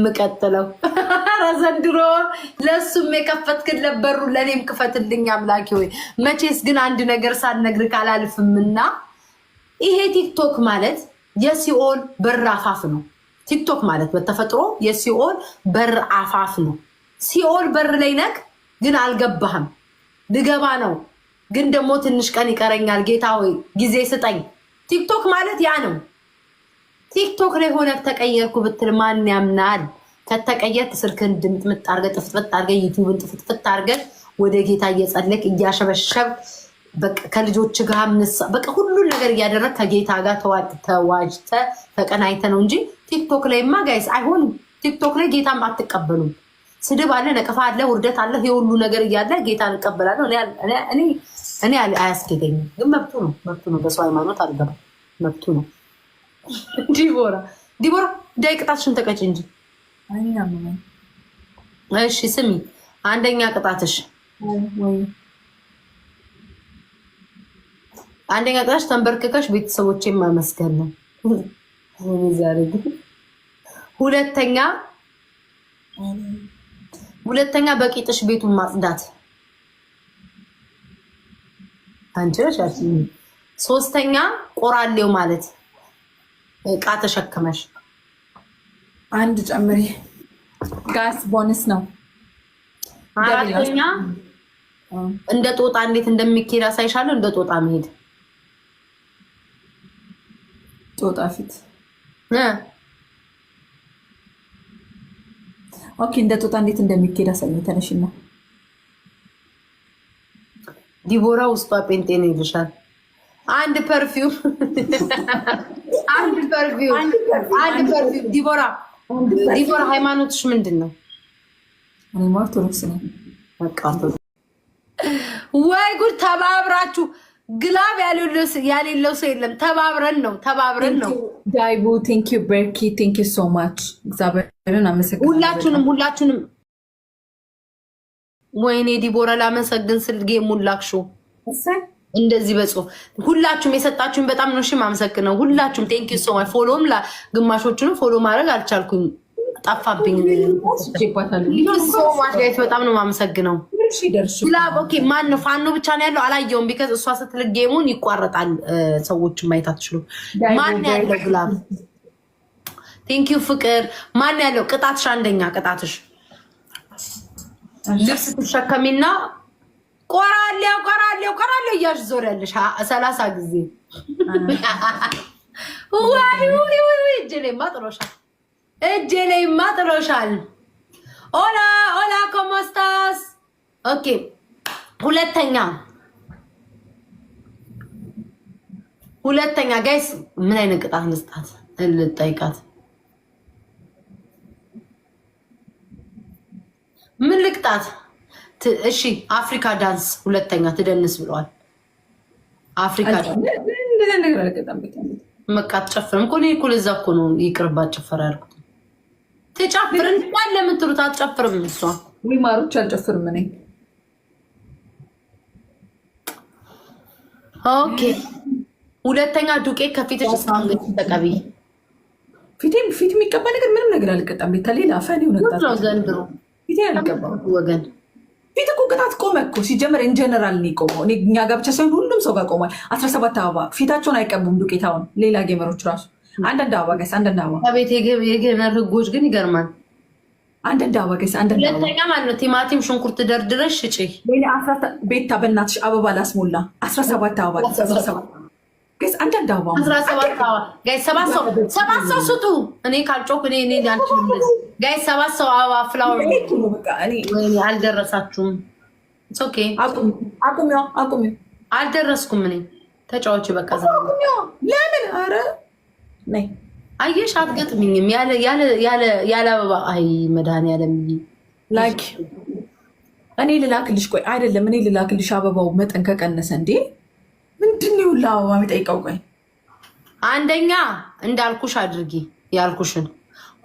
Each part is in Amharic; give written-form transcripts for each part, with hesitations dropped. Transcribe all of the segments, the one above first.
ምቀጥለው ዘንድሮ ለሱም የከፈትክለት በሩ ለኔም ክፈትልኝ አምላኪ ሆይ። መቼስ ግን አንድ ነገር ሳልነግር ካላልፍምና ይሄ ቲክቶክ ማለት የሲኦል በር አፋፍ ነው። ቲክቶክ ማለት በተፈጥሮ የሲኦል በር አፋፍ ነው። ሲኦል በር ላይ ነክ ግን አልገባህም። ልገባ ነው ግን ደግሞ ትንሽ ቀን ይቀረኛል። ጌታ ሆይ ጊዜ ስጠኝ። ቲክቶክ ማለት ያ ነው። ቲክቶክ ላይ ሆነ ተቀየርኩ ብትል ማን ያምናል? ከተቀየርክ ስልክን ድምጥምጥ አድርገህ ጥፍጥፍጥ አድርገህ ዩቲዩብን ጥፍጥፍጥ አድርገህ ወደ ጌታ እየጸለክ እያሸበሸብ ከልጆች ጋር በቃ ሁሉን ነገር እያደረግ ከጌታ ጋር ተዋጅተ ተቀናይተ ነው እንጂ ቲክቶክ ላይማ ጋይስ አይሆንም። ቲክቶክ ላይ ጌታም አትቀበሉም። ስድብ አለ፣ ነቀፋ አለ፣ ውርደት አለ። የሁሉ ነገር እያለ ጌታን እቀበላለሁ እኔ አያስኬደኝም። ግን መብቱ ነው። በሰው ሃይማኖት አልገባም። መብቱ ነው። ዲቦራ ቅጣትሽን ተቀጭ እንጂ። እሺ ስሚ፣ አንደኛ ቅጣትሽ ተንበርክከሽ ቤተሰቦቼን ማመስገን ነው። ሁለተኛ በቂጥሽ ቤቱን ማጽዳት አንቺሽ። ሶስተኛ ቆራሌው ማለት እቃ ተሸክመሽ አንድ ጨምሪ ጋስ ቦነስ ነው። አራተኛ እንደ ጦጣ እንዴት እንደሚኬድ አሳይሻለሁ። እንደ ጦጣ መሄድ ጦጣ ፊት ኦኬ። እንደ ጦጣ እንዴት እንደሚኬድ አሳይኝ። ተነሽና ዲቦራ ውስጧ ጴንጤ ነው ይልሻል። አንድ ፐርፊውም ዲቦራ ሃይማኖትሽ ምንድን ነው? እኔ ኦርቶዶክስ ነኝ። ወይ ጉድ! ተባብራችሁ ግላብ ያሌለው ሰው የለም። ተባብረን ነው። ዳይቡ ቴንክ ዩ በርኪ ቴንክ ዩ ሶ ማች። እግዚአብሔርን አመሰግናለሁ ሁላችሁንም። ወይኔ ዲቦራ ላመሰግን ስልጌ ሙላክሹ እንደዚህ በጽሁፍ ሁላችሁም የሰጣችሁኝ በጣም ነው እሺ ማመሰግነው። ሁላችሁም ቴንክ ዩ ሶ ማች። ፎሎም ግማሾቹንም ፎሎ ማድረግ አልቻልኩኝ፣ ጠፋብኝ። በጣም ነው ማመሰግነው። ማን ነው ፋኖ ብቻ ነው ያለው? አላየውም። ቢከዝ እሷ ስትልቅ ጌሙን ይቋረጣል። ሰዎች ማየት አትችሉ። ማን ያለው ግላብ? ቴንክ ዩ ፍቅር። ማን ያለው? ቅጣትሽ አንደኛ ቅጣትሽ ልብስ ትሸከሚና ቆራሌው እያልሽ ዞር ያለሽ 30 ጊዜ። ወይ እጄ ላይማ ጥሎሻል። ኦላ ኮሞስታስ። ኦኬ ሁለተኛ ጋይስ ምን አይነት ቅጣት ልስጣት ልጠይቃት? ምን ልቅጣት? እሺ አፍሪካ ዳንስ ሁለተኛ ትደንስ ብለዋል። አፍሪካ መቃ አትጨፍርም እኮ እኔ እኮ ለዛ እኮ ነው ይቅርባት ጭፈራ ያልኩት። ትጨፍር እንኳን ለምን ትሉት አትጨፍርም እሷ። ማሮች አልጨፍርም እኔ። ኦኬ ሁለተኛ ዱቄት ከፊትሽ እስካንገት ተቀቢ። ፊት የሚቀባ ነገር ምንም ነገር አልቀጣም። ቤታ ሌላ ፈን ይሆነታል ዘንድሮ ፊቴ አልቀባም ወገን። ፊት እኮ ቅጣት ቆመ እኮ ሲጀመር ኢንጀነራል ነው የቆመው። እኛ ጋር ብቻ ሳይሆን ሁሉም ሰው ጋር ቆሟል። 17 አበባ ፊታቸውን አይቀቡም ዱቄታውን። ሌላ ጌመሮች ራሱ አንዳንድ አበባ ገስ አንዳንድ አበባ ቤት የጌመር ህጎች ግን ይገርማል። አንዳንድ አበባ ገስ አንዳንድ አበባ። ሁለተኛ ማለት ነው ቲማቲም ሽንኩርት ደርድረሽ ሽጪ። ቤታ በእናትሽ አበባ ላስሞላ 17 አበባ ገስ አንዳንድ አበባ 17 አበባ ጋይስ 7 ሰው ስጡ። እኔ ካልጮክ እኔ አንቺ ጋይስ 7 ሰው አበባ ፍላወር እኔ አልደረሳችሁም። ኦኬ አቁሚው አልደረስኩም። እኔ ተጫዋች በቃ ለምን አረ ነይ አየሽ አትገጥምኝም ያለ አበባ። አይ መድኃኒዓለም ላይክ እኔ ልላክልሽ። ቆይ አይደለም እኔ ልላክልሽ። አበባው መጠን ከቀነሰ እንዴ ምንድን ነው ለአበባ የሚጠይቀው? ቆይ አንደኛ እንዳልኩሽ አድርጊ ያልኩሽን።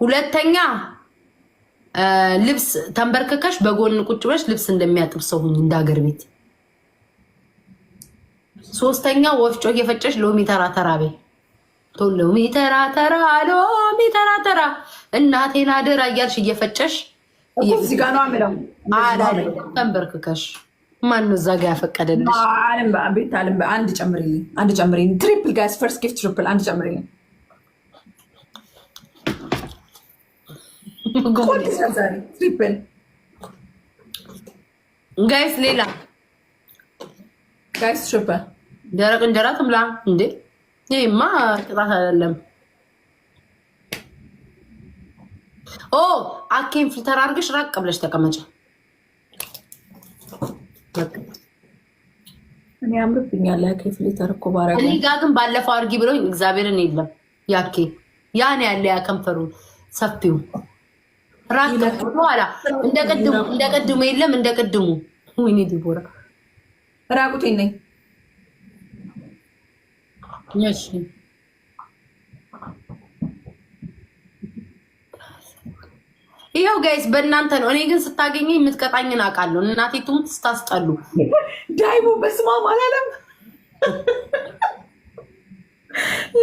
ሁለተኛ ልብስ ተንበርክከሽ በጎን ቁጭ ብለሽ ልብስ እንደሚያጥብ ሰው ሁኚ እንደ ሀገር ቤት። ሶስተኛ ወፍጮ እየፈጨሽ ሎሚ ተራ ተራ በይ። ሎሚ ተራ ተራ እናቴን አደራ እያልሽ እየፈጨሽ እዚህ ጋር ነው አምለው ተንበርክከሽ ማነው እዛ ጋር ያፈቀደልሽ? ቤት አለም አንድ ጨምሪልኝ ትሪፕል ጋይስ ፈርስት ጊፍት ትሪፕል አንድ ጨምሪልኝ ትሪፕል ጋይስ ሌላ ጋይስ ትሪፕል ደረቅ እንጀራ ትምላ እንዴ ይሄማ ቅጣት አይደለም። ኦ አኬን ፊልተር አድርገሽ ራቅ ብለሽ ተቀመጭ። እኔ አምርብኛል ያኬ ፊልተር እኮ ባሪያ እኔ ጋር ግን ባለፈው አድርጊ ብሎኝ እግዚአብሔርን የለም ያኬ ያን ያለ ያከንፈሩ ሰፊው ራቅ በኋላ እንደቀድሙ የለም እንደቀድሙ ወይኔ ዲቦራ ራቁቴን ነኝ። እሺ ይኸው ጋይስ በእናንተ ነው። እኔ ግን ስታገኘ የምትቀጣኝን አውቃለሁ። እናቴ ትሙት ስታስጠሉ ዳይቦ በስማም አላለም።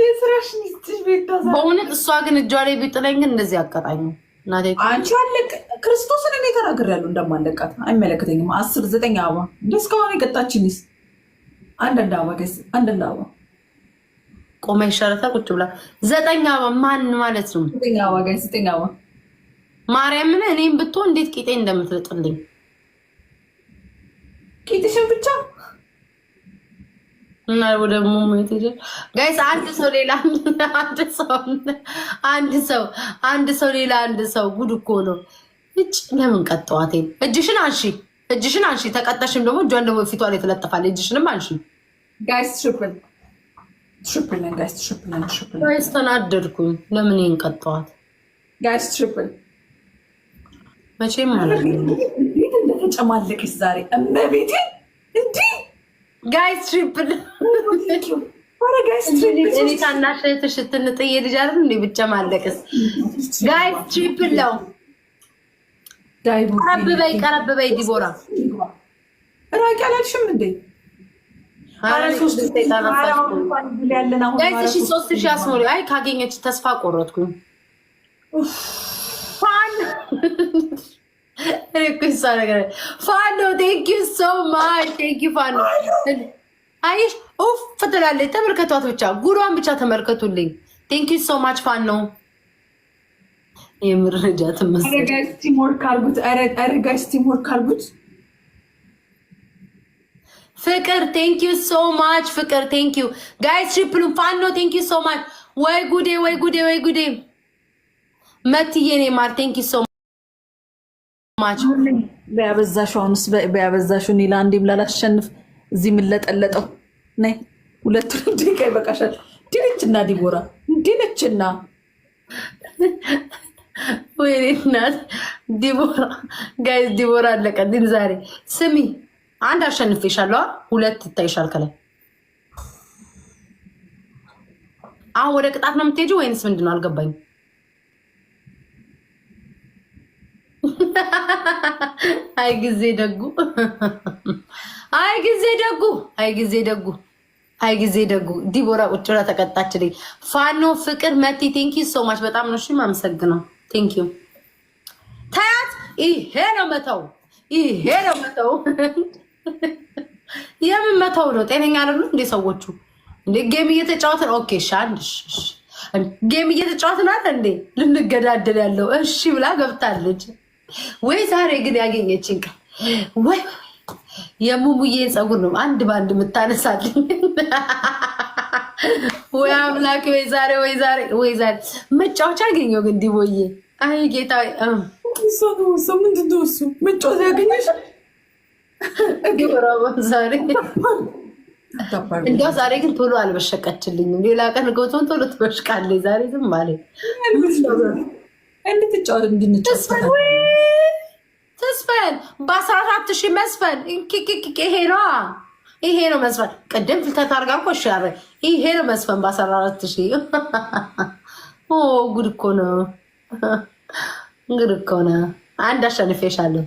የስራሽ ሚስትሽ ቤት በእውነት እሷ ግን እጇ ላይ ቢጥለኝ ግን እንደዚህ አቀጣኝ እናቴ። አንቺ አለቅ ክርስቶስን እኔ ተናግሬያለሁ እንደማለቃት አይመለከተኝም። 10-9 አበባ እስካሁን የቀጣችኝስ አንዳንድ አበባ ጋይስ አንዳንድ አበባ ቆመ ይሻላታል ቁጭ ብላ 9 አበባ ማን ማለት ነው? 9 አበባ ጋይስ 9 አበባ ማርያምን እኔም ብትሆን እንዴት ቂጤ እንደምትልጥልኝ ቂጥሽን ብቻ እና ወደ ሞመት ይጀ ጋይስ አንድ ሰው ሌላ አንድ ሰው ጉድ እኮ ነው። እጭ ለምን ቀጠዋት? እጅሽን አንሺ ተቀጣሽም ደግሞ እጇን ደግሞ ፊቷ ላይ ተለጥፋል። እጅሽንም አንሺ ጋይስ ትሪፕል ጋይስ ትሪፕል ጋይስ ተናደድኩኝ። ለምን ይሄን ቀጠዋት? ጋይስ ትሪፕል መቼም ማለት ነው እንዴት እንደተጨማለቀች ዛሬ እመቤቴ እንዴ ጋይስ ትሪፕል እኔ ታናሽ እህትሽ ስትንጥዬ ልጅ አይደል እንዴ ብቻ ማለቅስ ጋይስ ትሪፕል ነው። ቀረብ በይ ዲቦራ ራቂ አላልሽም እንዴ? ጋይስ 3000 አስሞሪ። አይ ካገኘች ተስፋ ቆረጥኩኝ። ፋኖ ቴንክ ዩ ሶ ማች ቴንክ ዩ ፋኖ። አይሽ ኡፍ ትላለች። ተመልከቷት ብቻ ጉሯን ብቻ ተመልከቱልኝ። ቴንክ ዩ ሶ ማች ፋኖ። የምርጃ ተመስገን። ፍቅር ቴንክ ዩ ሶ ማች ፍቅር ቴንክ ዩ ጋይስ ትሪፕሉ ፋኖ ቴንክ ዩ ሶ ማች። ወይ ጉዴ መትዬ ኔ ማር ቴንክ ዩ ሶ ማች። በያበዛሽውንስ በያበዛሽው ኒላ አንዴም ላላሸንፍ እዚህ የምለጠለጠው ነይ። ሁለቱን ደቂቃ ይበቃሻል። ድንችና ዲቦራ ድንችና ወይኔ እናት ዲቦራ ጋይስ ዲቦራ አለቀልኝ ዛሬ። ስሚ አንድ አሸንፌሻለሁ፣ ሁለት ይታይሻል ከላይ። አሁን ወደ ቅጣት ነው የምትሄጂው ወይንስ ምንድን ነው? አልገባኝም። አይ ጊዜ ደጉ ዲቦራ ቁጭ ብላ ተቀጣችልኝ። ፋኖ ፍቅር መቲ ቴንክ ዩ ሶ ማች በጣም ነው እሺ የማመሰግነው። ቴንክ ዩ ታያት። ይሄ ነው መተው የምን መተው ነው? ጤነኛ አይደሉም እንዴ ሰዎቹ? እንዴ ጌም እየተጫወትን ኦኬ ሻንሽ ጌም እየተጫወትን አለ እንዴ ልንገዳደል ያለው እሺ ብላ ገብታለች። ወይ ዛሬ ግን ያገኘችን ቀን ወይ የሙሙዬን ፀጉር ነው አንድ ባንድ የምታነሳልኝ። ወይ አምላክ ወይ ዛሬ መጫወቻ አገኘው ግን ዲቦዬ። አይ ጌታ ሰው ምንድነው እሱ መጫወቻ ያገኘሽ? እንዲያው ዛሬ ግን ቶሎ አልበሸቀችልኝም። ሌላ ቀን ገብቶን ቶሎ ትበሽቃለች። ዛሬ ዝም ማለት እንድትጫወት እንድንጫወት ተስፈን በ14,000 መስፈን ይሄ ነው መስፈን። ቅድም ፍልተት አድርጋ እኮ ሻረ ይሄ ነው መስፈን በ14,000 ጉድ እኮ ነው። አንድ አሸንፌሻለሁ።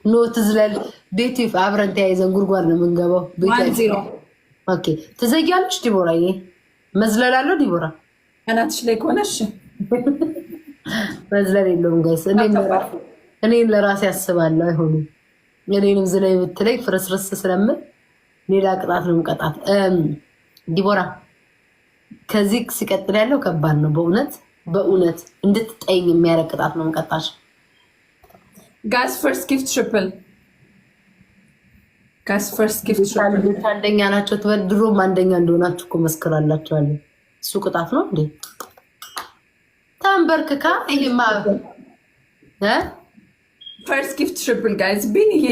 ኖት ዝለል ቤት አብረን ተያይዘን ጉድጓድ ነው የምንገባው። ኦኬ ትዘጊያለሽ ዲቦራ? መዝለላለሁ ዲቦራ እናትሽ ላይ ከሆነሽ መዝለል የለውም ጋይስ። እኔን ለራሴ ያስባለሁ። አይሆንም እኔንም ዝለይ ብትለይ ፍርስርስ ስለምል ሌላ ቅጣት ነው የምቀጣት። ዲቦራ ከዚህ ሲቀጥል ያለው ከባድ ነው በእውነት እንድትጠይኝ የሚያደርግ ቅጣት ነው የምቀጣሽ። ጋይስ ፈርስት ጊፍት ትሪፕል ጋይስ ፈርስት ጊፍት ትሪፕል አንደኛ ናቸው ትበል። ድሮም አንደኛ እንደሆናችሁ እኮ መስክራላችኋለሁ። እሱ ቅጣት ነው እንዴ? ተንበርክካ ይሄማ ፈርስት ጊፍት ትሪፕል ጋይስ ቢን ይሄ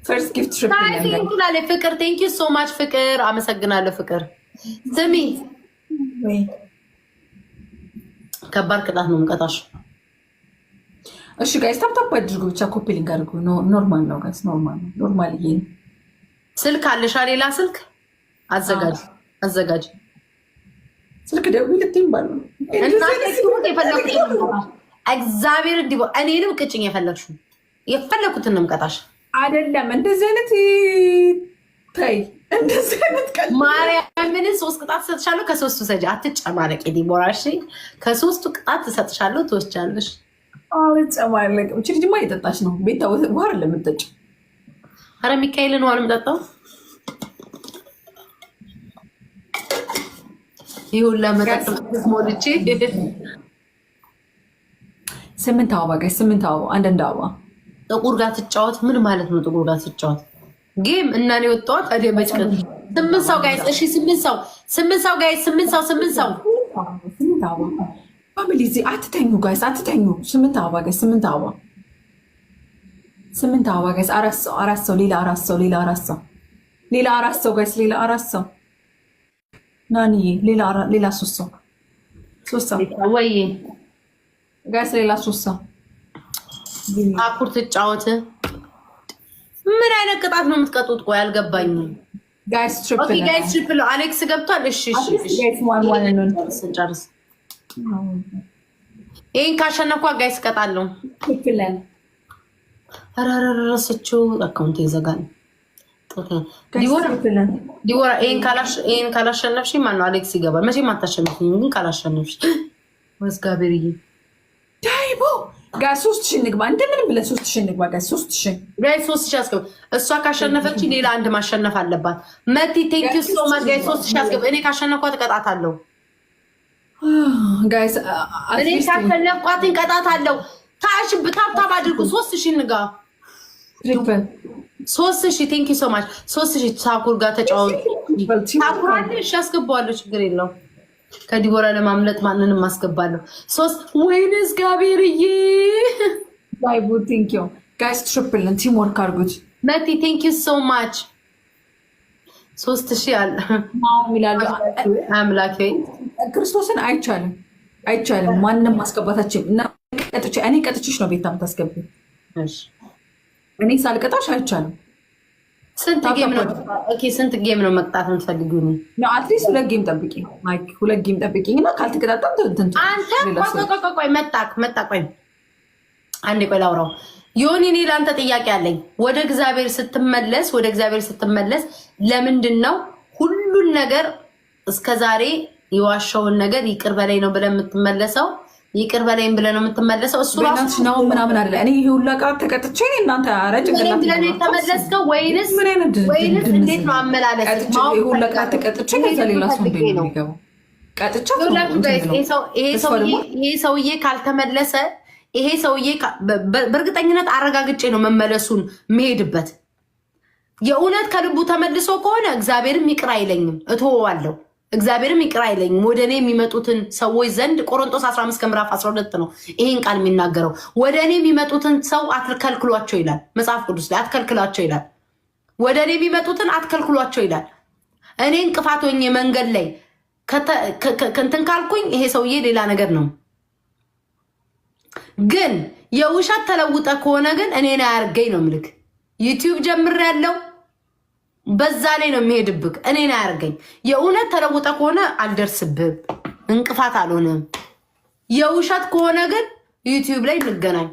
ፈርስት ጊፍት ትሪፕል ፍቅር ቴንክ ዩ ሶ ማች ፍቅር፣ አመሰግናለሁ ፍቅር። ስሚ ከባድ ቅጣት ነው የምቀጣሽ። እሺ ጋይስ ታፕታፕ አድርጉ ብቻ፣ ኮፒ ሊንክ አድርጉ። ኖርማል ነው ጋይስ፣ ኖርማል ነው። ኖርማል ይሄ ስልክ አለሽ? ሌላ ስልክ አዘጋጅ ስልክ ደውይ ልትይም ባሉ እግዚአብሔር እንዲህ እኔንም ቅጭኝ የፈለኩትን ነው የምቀጣሽ። አይደለም እንደዚህ አይነት ታይ እንደዚህ አይነት ቀን ማርያምን 3 ቅጣት ትሰጥሻለሁ። ከ3ቱ ሰጂ አትጨማለቂ ዲቦራ። እሺ ከ3ቱ ቅጣት ትሰጥሻለሁ፣ ትወስጃለሽ። ጨማለቅ እቺ ልጅማ እየጠጣች ነው። ቤታ ውሃ ለምጠጭ። አረ ሚካኤልን ውሃ ለምጠጣው ይሁን ለመጠጥ ሞልቼ 8 አበባ ጋይስ 8 አበባ አንዳንድ አበባ ጥቁር ጋር ትጫወት። ምን ማለት ነው ጥቁር ጋር ትጫወት? ጌም እና ነው የወጣሁት። ታዲያ በጭቀት 8 ሰው ጋይስ። እሺ 8 ሰው ጋይስ 8 ሰው ፋሚሊ ዚ አትተኙ ጋይስ አትተኙ። 8 አበባ ጋይስ 8 አበባ ጋይስ 4 ሰው ሌላ 4 ሰው ጋይስ ሌላ 4 ሰው ናኒ ሌላ 3 ሰው ወይ ጋይስ ሌላ 3 ሰው አኩር ትጫወት። ምን አይነት ቅጣት ነው የምትቀጡት? ቆይ አልገባኝም ጋይስ። ትሪፕል አሌክስ ገብቷል። እሺ ጨርስ። ይህን ካሸነፍኳ ጋይስ እቀጣለሁ። ረስቼው አካውንት ይዘጋል። ዲቦራ ይህን ካላሸነፍሽ ማነው አሌክስ ይገባል። መቼም አታሸንፍኝ ግን ካላሸነፍሽ ወዝጋቤርዬ ዳይቦ ጋር 3000 ንግባ እንደምንም ብለን 3000 ንግባ ጋር 3000 አስገባ። እሷ ካሸነፈች ሌላ አንድ ማሸነፍ አለባት። መቲ ቴንክ ዩ ሶ ማች ጋር 3000 አስገባ። እኔ ካሸነፍኳት እቀጣታለሁ። ጋይስ እኔ ካሸነፍኳት እቀጣታለሁ። ታብታብ አድርጉ። 3000 ንጋ 3000 ቴንክ ዩ ሶ ማች 3000 ሳኩር ጋር ተጫወቱ። ሳኩር አለ። እሺ አስገባዋለሁ፣ ችግር የለው። ከዲቦራ ለማምለጥ ማንንም ማስገባለሁ። 3 ወይንስ ጋቤርዬ ባይቡ ቴንክ ዩ ጋይስ ትሪፕል ቲም ወርክ አድርጉት። መቲ ቴንክ ዩ ሶ ማች 3000 አለ ሚላሉ አምላኬ ክርስቶስን አይቻልም ማንንም ማስገባታችን እና እኔ ቀጥቼሽ ነው ቤታ የምታስገቢ። እኔ ሳልቀጣሽ አይቻልም። ስንት ጌም ነው መቅጣት የምትፈልጊው? አትሊስት 2 ጌም ጠብቂ፣ 2 ጌም ጠብቂኝ እና ካልተቀጣጣም አንተ ቆይ መጣ አንዴ ቆይ ላውራው። ዮኒ እኔ ለአንተ ጥያቄ አለኝ። ወደ እግዚአብሔር ስትመለስ ለምንድን ነው ሁሉን ነገር እስከዛሬ የዋሻውን ነገር ይቅር በላይ ነው ብለህ የምትመለሰው? ይቅር በላይም ብለህ ነው የምትመለሰው? እሱ ራሱ ነው ምናምን አይደለ። እኔ ይሄ ሁላ ቃል ተቀጥቼ እናንተ አረጭ ብለህ ነው የተመለስከው ወይንስ እንዴት ነው አመላለስ? ይሄ ሁላ ቃል ተቀጥቼ ከዛ ሌላ ሰው እንዴት ነው የሚገባው? ቀጥቻ ይሄ ሰውዬ ካልተመለሰ ይሄ ሰውዬ በእርግጠኝነት አረጋግጬ ነው መመለሱን መሄድበት። የእውነት ከልቡ ተመልሶ ከሆነ እግዚአብሔርም ይቅር አይለኝም፣ እተወዋለሁ። እግዚአብሔርም ይቅር አይለኝም። ወደ እኔ የሚመጡትን ሰዎች ዘንድ ቆሮንቶስ 15 ከምዕራፍ 12 ነው ይሄን ቃል የሚናገረው። ወደ እኔ የሚመጡትን ሰው አትከልክሏቸው ይላል መጽሐፍ ቅዱስ ላይ። አትከልክሏቸው ይላል። ወደ እኔ የሚመጡትን አትከልክሏቸው ይላል። እኔ እንቅፋት ሆኜ መንገድ ላይ ከንትን ካልኩኝ ይሄ ሰውዬ ሌላ ነገር ነው። ግን የውሸት ተለውጠ ከሆነ ግን እኔን አያርገኝ ነው ምልክ። ዩቲዩብ ጀምሬያለሁ፣ በዛ ላይ ነው የሚሄድብክ። እኔን አያርገኝ። የእውነት ተለውጠ ከሆነ አልደርስብህም፣ እንቅፋት አልሆነም። የውሸት ከሆነ ግን ዩቲዩብ ላይ እንገናኝ።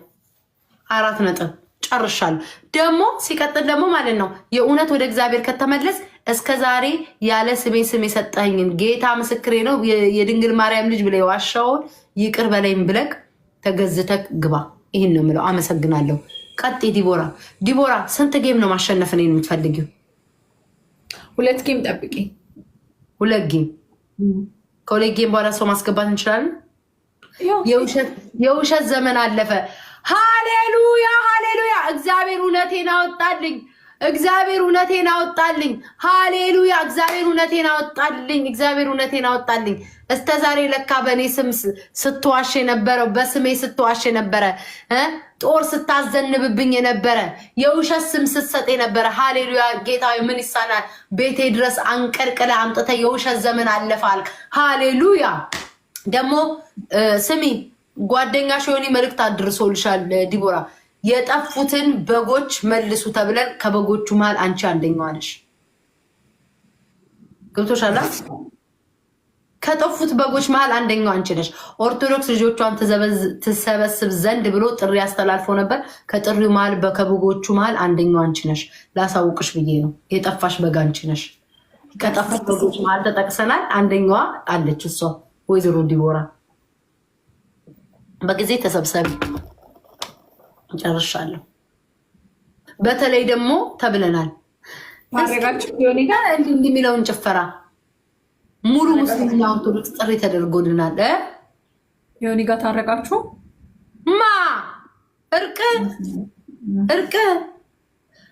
4 ነጥብ ጨርሻለሁ። ደግሞ ሲቀጥል ደግሞ ማለት ነው የእውነት ወደ እግዚአብሔር ከተመለስ እስከ ዛሬ ያለ ስሜ ስም የሰጠኝን ጌታ ምስክሬ ነው የድንግል ማርያም ልጅ ብለ የዋሻውን ይቅር በላይም ብለክ ተገዝተክ ግባ። ይህን ነው የምለው። አመሰግናለሁ። ቀጤ ዲቦራ ስንት ጌም ነው ማሸነፍ ነው የምትፈልጊው? 2 ጌም ጠብቂ። 2 ጌም። ከ2 ጌም በኋላ ሰው ማስገባት እንችላለን። የውሸት ዘመን አለፈ። ሃሌሉያ ሃሌሉያ። እግዚአብሔር እውነቴን አወጣልኝ። እግዚአብሔር እውነቴን አወጣልኝ። ሃሌሉያ። እግዚአብሔር እውነቴን አወጣልኝ። እግዚአብሔር እውነቴን አወጣልኝ። እስከ ዛሬ ለካ በእኔ ስም ስትዋሽ የነበረው በስሜ ስትዋሽ የነበረ ጦር ስታዘንብብኝ የነበረ የውሸት ስም ስትሰጥ የነበረ ሃሌሉያ። ጌታዊ ምን ይሳናል? ቤቴ ድረስ አንቀልቅለ አምጥተ የውሸት ዘመን አለፋል። ሃሌሉያ። ደግሞ ስሚ ጓደኛሽ ዮኒ መልእክት አድርሶልሻል ዲቦራ። የጠፉትን በጎች መልሱ ተብለን ከበጎቹ መሃል አንቺ አንደኛዋ ነሽ። ገብቶሻል? ከጠፉት በጎች መሃል አንደኛው አንቺ ነሽ። ኦርቶዶክስ ልጆቿን ትሰበስብ ዘንድ ብሎ ጥሪ አስተላልፎ ነበር። ከጥሪው መሃል ከበጎቹ መሃል አንደኛው አንቺ ነሽ። ላሳውቅሽ ብዬ ነው። የጠፋሽ በግ አንቺ ነሽ። ከጠፉት በጎች መሃል ተጠቅሰናል። አንደኛዋ አለች። እሷ ወይዘሮ ዲቦራ በጊዜ ተሰብሰቢ። ጨርሻለሁ። በተለይ ደግሞ ተብለናል እንዲህ የሚለውን ጭፈራ ሙሉ ሙስሊምና ኦርቶዶክስ ጥሪ ተደርጎልናል። ዮኒ ጋር ታረቃችሁ? ማ እርቅ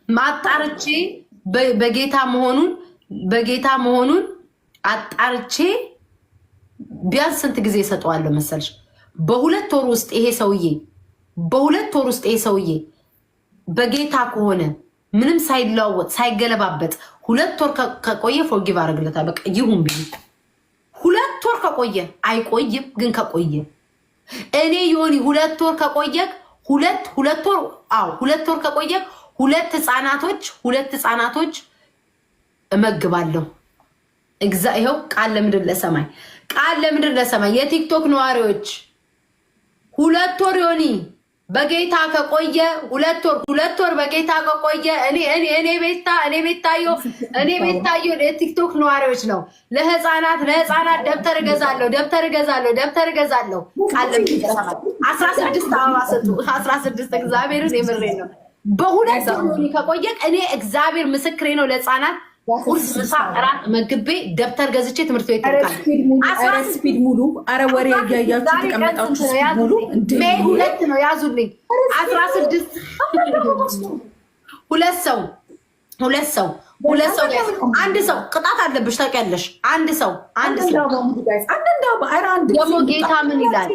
ማጣርቼ በጌታ መሆኑን አጣርቼ ቢያንስ ስንት ጊዜ ሰጠዋለሁ መሰልሽ? በ2 ወር ውስጥ ይሄ ሰውዬ በጌታ ከሆነ ምንም ሳይለዋወጥ ሳይገለባበጥ 2 ወር ከቆየ ፎርጊቭ አደርግለታል። በቃ ይሁን ብዬ 2 ወር ከቆየ አይቆይም፣ ግን ከቆየ እኔ ዮኒ 2 ወር ከቆየ 2 ወር ከቆየ 2 ህፃናቶች እመግባለሁ። ይኸው ቃል ለምድር ለሰማይ የቲክቶክ ነዋሪዎች 2 ወር ዮኒ በጌታ ከቆየ 2 ወር በጌታ ከቆየ እኔ ቤታዮ የቲክቶክ ነዋሪዎች ነው። ለህፃናት ደብተር እገዛለሁ። ቃል 16 አበባ ሰጡ። 16 እግዚአብሔርን የምሬ ነው። በ2 ወር ከቆየ እኔ እግዚአብሔር ምስክሬ ነው። ለህፃናት ቁርስ፣ ምሳ፣ እራት መግቤ ደብተር ገዝቼ ትምህርት ቤት ተልካለሁ። ስፒድ ሙሉ አረ ወሬ ያያያችሁ ተቀመጣችሁ ሙሉ እንዴ 2 ነው ያዙልኝ። 16 ሁለት ሰው አንድ ሰው ቅጣት አለብሽ ታውቂያለሽ። አንድ ሰው ደግሞ ጌታ ምን ይላል?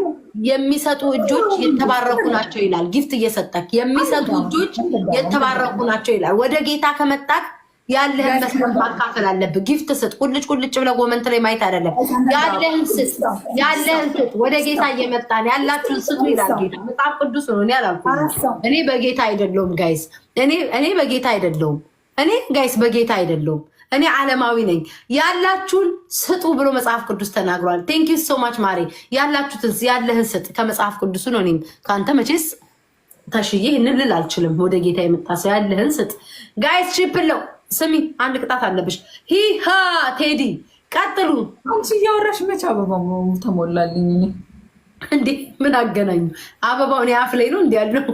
የሚሰጡ እጆች የተባረኩ ናቸው ይላል። ጊፍት እየሰጠክ የሚሰጡ እጆች የተባረኩ ናቸው ይላል። ወደ ጌታ ከመጣክ ያለህን መስጠት ማካፈል አለብህ። ጊፍት ስጥ። ቁልጭ ብለህ ኮመንት ላይ ማየት አይደለም። ያለህን ስጥ። ወደ ጌታ እየመጣን ያላችሁን ስጡ ይላል ጌታ። መጽሐፍ ቅዱስ ነው። እኔ አላልኩም። እኔ በጌታ አይደለሁም ጋይስ። እኔ በጌታ አይደለሁም። በጌታ አይደለሁም። እኔ ዓለማዊ ነኝ። ያላችሁን ስጡ ብሎ መጽሐፍ ቅዱስ ተናግሯል። ቴንክ ዩ ሶ ማች ማሪ። ያለህን ስጥ ከመጽሐፍ ቅዱስ ነው። እኔም ከአንተ መቼስ ተሽዬ ይህንን ልል አልችልም። ወደ ጌታ የመጣ ሰው ያለህን ስጥ ጋይስ። ትሪፕል ስሚ፣ አንድ ቅጣት አለብሽ። ሂሃ ቴዲ ቀጥሉ። አንቺ እያወራሽ መች አበባ ተሞላልኝ እንዴ? ምን አገናኙ? አበባውን የአፍ ላይ ነው እንዲ ያለው።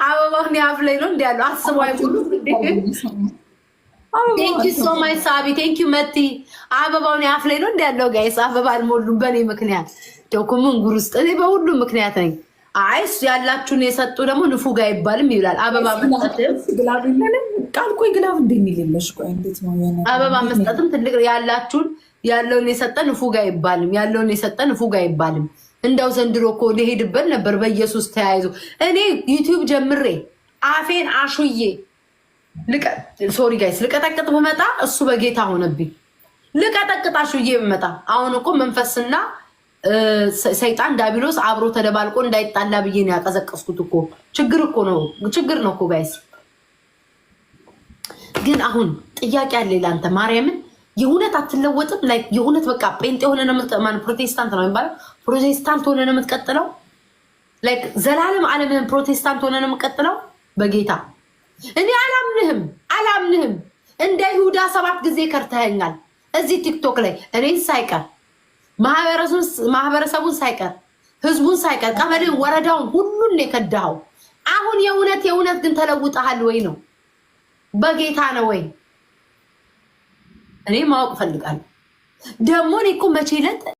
አበባውን የአፍ ላይ ነው እንዲ ያለው። አስቡ አይሙሉ። ቴንኪ ሶ ማይ ሳቢ፣ ቴንኪ መቲ። አበባውን የአፍ ላይ ነው እንዲ ያለው ጋይስ። አበባ አልሞሉም በእኔ ምክንያት። ደኩምን ጉር ውስጥ እኔ በሁሉም ምክንያት ነኝ። አይስ ያላችሁን የሰጡ ደግሞ ንፉግ አይባልም ይላል። አበባ መስጠትም አበባ መስጠትም ትልቅ ያለውን የሰጠ ንፉግ አይባልም። ያለውን የሰጠ ንፉግ አይባልም። እንደው ዘንድሮ እኮ ሊሄድበት ነበር በኢየሱስ ተያይዞ። እኔ ዩቲዩብ ጀምሬ አፌን አሹዬ ሶሪ ጋይስ ልቀጠቅጥ ብመጣ እሱ በጌታ ሆነብኝ። ልቀጠቅጥ አሹዬ ብመጣ አሁን እኮ መንፈስና ሰይጣን ዳቢሎስ አብሮ ተደባልቆ እንዳይጣላ ብዬ ነው ያቀዘቀስኩት እኮ። ችግር ነው እኮ ጋይስ። ግን አሁን ጥያቄ አለ ለአንተ ማርያምን። የእውነት አትለወጥም? ላይክ የእውነት በቃ ጴንጤ ሆነ ነው ፕሮቴስታንት ነው የሚባለው። ፕሮቴስታንት ሆነ ነው የምትቀጥለው? ላይክ ዘላለም ዓለምህን ፕሮቴስታንት ሆነ ነው የምትቀጥለው? በጌታ እኔ አላምንህም። እንደ ይሁዳ 7 ጊዜ ከርተኸኛል እዚህ ቲክቶክ ላይ እኔን ሳይቀር ማህበረሰቡን ሳይቀር ህዝቡን ሳይቀር ቀበሌውን ወረዳውን ሁሉን የከዳው አሁን የእውነት ግን ተለውጠሃል ወይ ነው? በጌታ ነው ወይ? እኔ ማወቅ ፈልጋለሁ። ደግሞ እኔ እኮ መቼ ዕለት